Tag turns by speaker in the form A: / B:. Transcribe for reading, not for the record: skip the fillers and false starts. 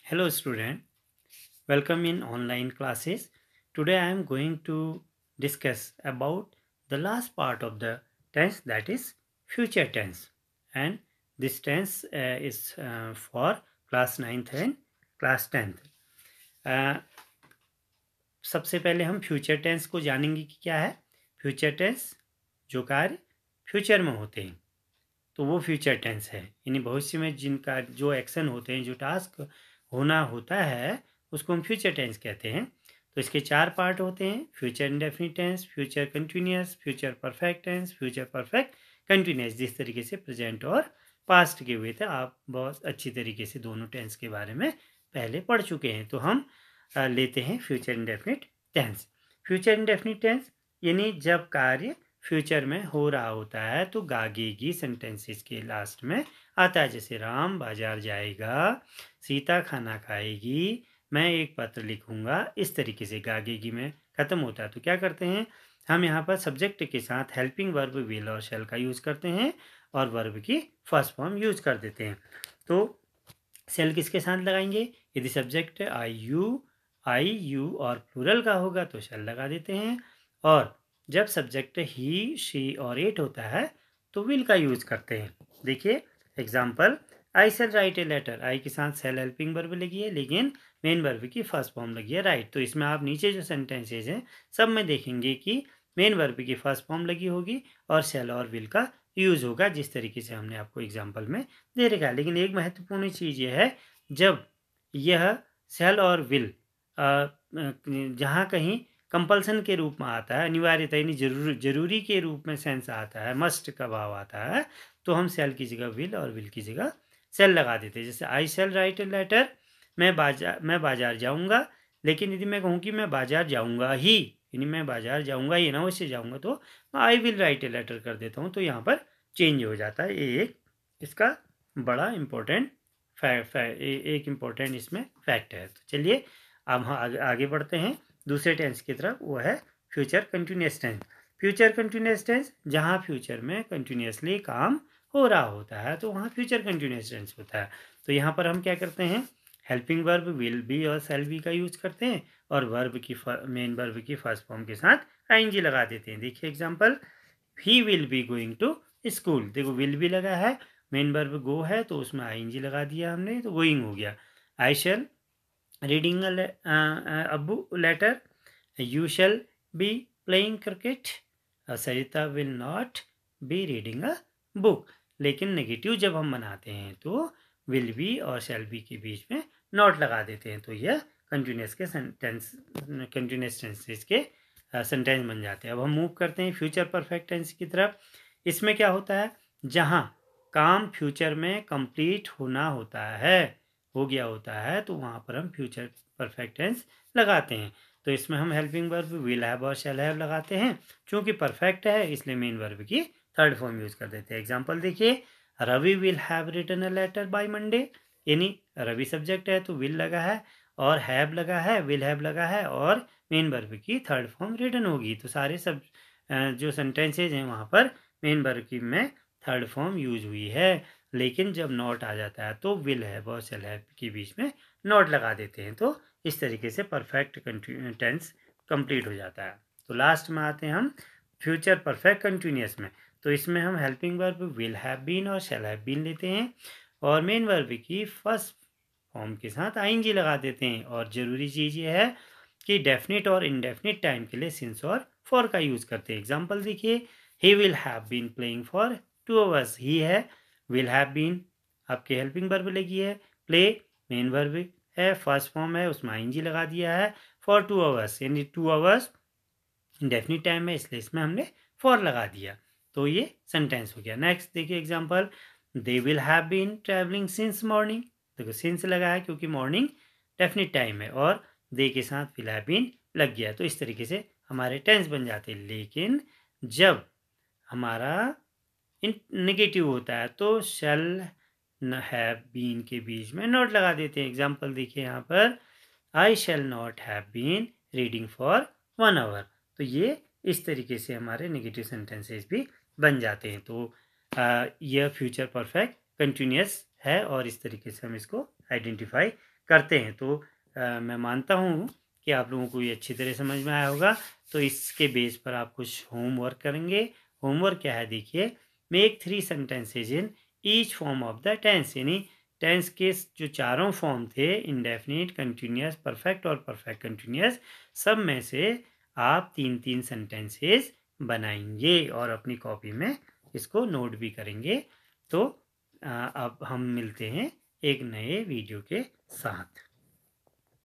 A: Hello student, welcome in online classes. Today I am going to discuss about the last part of the tense, that is future tense, and this tense is for class 9th and class 10th. सबसे पहले हम future tense को जानेंगे कि क्या है। Future tense जो कार्य फ्यूचर में होते हैं तो वो फ्यूचर टेंस है, यानी भविष्य में जिनका जो एक्शन होते हैं, जो टास्क होना होता है, उसको हम फ्यूचर टेंस कहते हैं। तो इसके 4 पार्ट होते हैं: future indefinite tense, future continuous, future perfect tense, future perfect continuous. जिस तरीके से प्रेजेंट और पास्ट के हुए थे, आप बहुत अच्छी तरीके से दोनों टेंस के बारे में पहले पढ़ चुके हैं। तो हम लेते हैं future indefinite tense. Future indefinite tense यानी जब कार्य फ्यूचर में हो रहा होता है तो गागेगी सेंटेंसेस के लास्ट में आता है। जैसे राम बाजार जाएगा, सीता खाना खाएगी, मैं एक पत्र लिखूंगा। इस तरीके से गागेगी में खत्म होता है। तो क्या करते हैं हम यहाँ पर सब्जेक्ट के साथ हेल्पिंग वर्ब विल और शैल का यूज करते हैं और वर्ब की फर्स्ट फॉर्म यूज कर देते हैं। तो सेल किसके साथ लगाएंगे? यदि सब्जेक्ट आई यू और प्लूरल का होगा तो शेल लगा देते हैं, और जब सब्जेक्ट ही शी और इट होता है तो विल का यूज करते हैं। देखिए example, I shall write a letter. I के साथ सेल हेल्पिंग वर्ब लगी है, लेकिन मेन वर्ब की फर्स्ट फॉर्म लगी है राइट। तो इसमें आप नीचे जो सेंटेंसेज हैं सब में देखेंगे कि मेन वर्ब की फर्स्ट फॉर्म लगी होगी और सेल और विल का यूज होगा, जिस तरीके से हमने आपको एग्जाम्पल में दे रखा है। लेकिन एक महत्वपूर्ण चीज़ यह है, जब यह सेल और विल जहाँ कहीं कंपल्सन के रूप में आता है, अनिवार्यता यानी जरूरी के रूप में सेंस आता है, मस्ट का भाव आता है, तो हम सेल की जगह विल और विल की जगह सेल लगा देते हैं। जैसे आई सेल राइट ए लेटर, मैं बाजार जाऊंगा। लेकिन यदि मैं कहूँ कि मैं बाजार जाऊंगा ही, यानी मैं बाजार जाऊंगा ही ना, वैसे जाऊंगा, तो I will write a letter कर देता हूँ। तो यहाँ पर चेंज हो जाता है। ये एक इसका बड़ा इम्पोर्टेंट एक इम्पोर्टेंट इसमें फैक्ट है। तो चलिए अब हम आगे बढ़ते हैं दूसरे टेंस की तरफ, वो है future continuous tense. Future continuous tense जहाँ फ्यूचर में कंटिन्यूअसली काम हो रहा होता है तो वहाँ फ्यूचर कंटिन्यूअस टेंस होता है। तो यहाँ पर हम क्या करते हैं, हेल्पिंग वर्ब विल बी और सेल बी का यूज करते हैं और वर्ब की मेन वर्ब की फर्स्ट फॉर्म के साथ आईएनजी लगा देते हैं। देखिए example, he will be going to school. देखो विल भी लगा है, मेन वर्ब गो है तो उसमें आईएनजी लगा दिया हमने, तो गोइंग हो गया। I shall reading a letter, you shall be playing cricket, Sarita will not be reading a book। लेकिन नेगेटिव जब हम बनाते हैं तो विल बी और शैल बी के बीच में नॉट लगा देते हैं, तो यह कंटिन्यूस के सेंटेंस कंटिन्यूस टेंसेस के सेंटेंस बन जाते हैं। अब हम मूव करते हैं फ्यूचर परफेक्ट टेंस की तरफ। इसमें क्या होता है, जहाँ काम फ्यूचर में कंप्लीट होना होता है, हो गया होता है, तो वहाँ पर हम फ्यूचर परफेक्ट टेंस लगाते हैं। तो इसमें हम हेल्पिंग वर्ब विल हैव और शैल हैव लगाते हैं। चूंकि परफेक्ट है इसलिए मेन वर्ब की थर्ड फॉर्म यूज कर देते हैं। एग्जाम्पल देखिए, Ravi will have written a letter by Monday, यानी रवि सब्जेक्ट है तो विल लगा है और हैव लगा है, विल हैव लगा है, और मेन वर्ब की थर्ड फॉर्म रिटन होगी। तो सारे सब जो सेंटेंसेज हैं वहाँ पर मेन वर्ब की में थर्ड फॉर्म यूज हुई है। लेकिन जब नॉट आ जाता है तो विल हैव और शेल हैव के बीच में नॉट लगा देते हैं। तो इस तरीके से परफेक्ट टेंस कंप्लीट हो जाता है। तो लास्ट में आते हैं हम फ्यूचर परफेक्ट कंटिन्यूअस में। तो इसमें हम helping verb will have been और शेल हैव बीन लेते हैं और मेन वर्ब की फर्स्ट फॉर्म के साथ आईएनजी लगा देते हैं। और ज़रूरी चीज़ ये है कि डेफिनिट और इनडेफिनिट टाइम के लिए सिंस और फॉर का यूज़ करते हैं। एग्जाम्पल देखिए, he will have been playing for 2 hours. He है, विल हैव बीन आपके हेल्पिंग वर्ब लगी है, प्ले मेन वर्ब है, फर्स्ट फॉर्म है, उसमें आईएनजी लगा दिया है, फॉर 2 आवर्स यानी 2 आवर्स इंडेफिनिट टाइम है इसलिए इसमें हमने फॉर लगा दिया। तो ये सेंटेंस हो गया। नेक्स्ट देखिए example, they will have been travelling since morning. देखो सिंस लगा है क्योंकि मॉर्निंग डेफिनिट टाइम है और दे के साथ विल हैव बीन लग गया। तो इस तरीके से हमारे टेंस बन जाते हैं। लेकिन जब हमारा नेगेटिव होता है तो शैल हैव बीन के बीच में नॉट लगा देते हैं। एग्जाम्पल देखिए यहाँ पर, I shall not have been reading for 1 hour. तो ये इस तरीके से हमारे नेगेटिव सेंटेंसेस भी बन जाते हैं। तो यह फ्यूचर परफेक्ट कंटिन्यूअस है और इस तरीके से हम इसको आइडेंटिफाई करते हैं। तो मैं मानता हूँ कि आप लोगों को ये अच्छी तरह समझ में आया होगा। तो इसके बेस पर आप कुछ होमवर्क करेंगे। होमवर्क क्या है देखिए, make 3 sentences in each form of the tense, यानी टेंस के जो चारों फॉर्म थे, इंडेफिनिट, कंटिन्यूअस, परफेक्ट और परफेक्ट कंटिन्यूअस, सब में से आप 3-3 सेंटेंसेस बनाएंगे और अपनी कॉपी में इसको नोट भी करेंगे। तो अब हम मिलते हैं एक नए वीडियो के साथ।